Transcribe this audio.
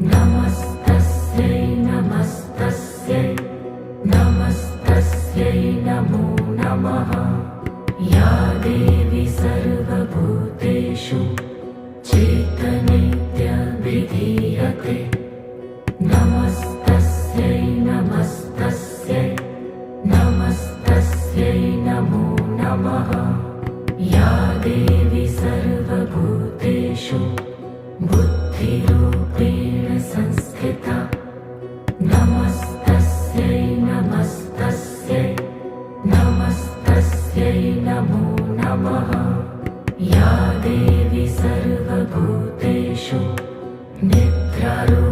नमस्तस्यै नमस्तस्यै नमस्तस्यै नमो नमः। या देवी सर्वभूतेषु चेतनेत्यभिधीयते। नमस्तस्यै नमस्तस्यै नमस्तस्यै नमो नमः। या देवी सर्वभूतेषु बुद्धिरूपेण संस्थिता। नमस्तस्यै नमस्तस्यै नमस्तस्यै नमो नमः। या देवी सर्वभूतेषु निद्रारूपेण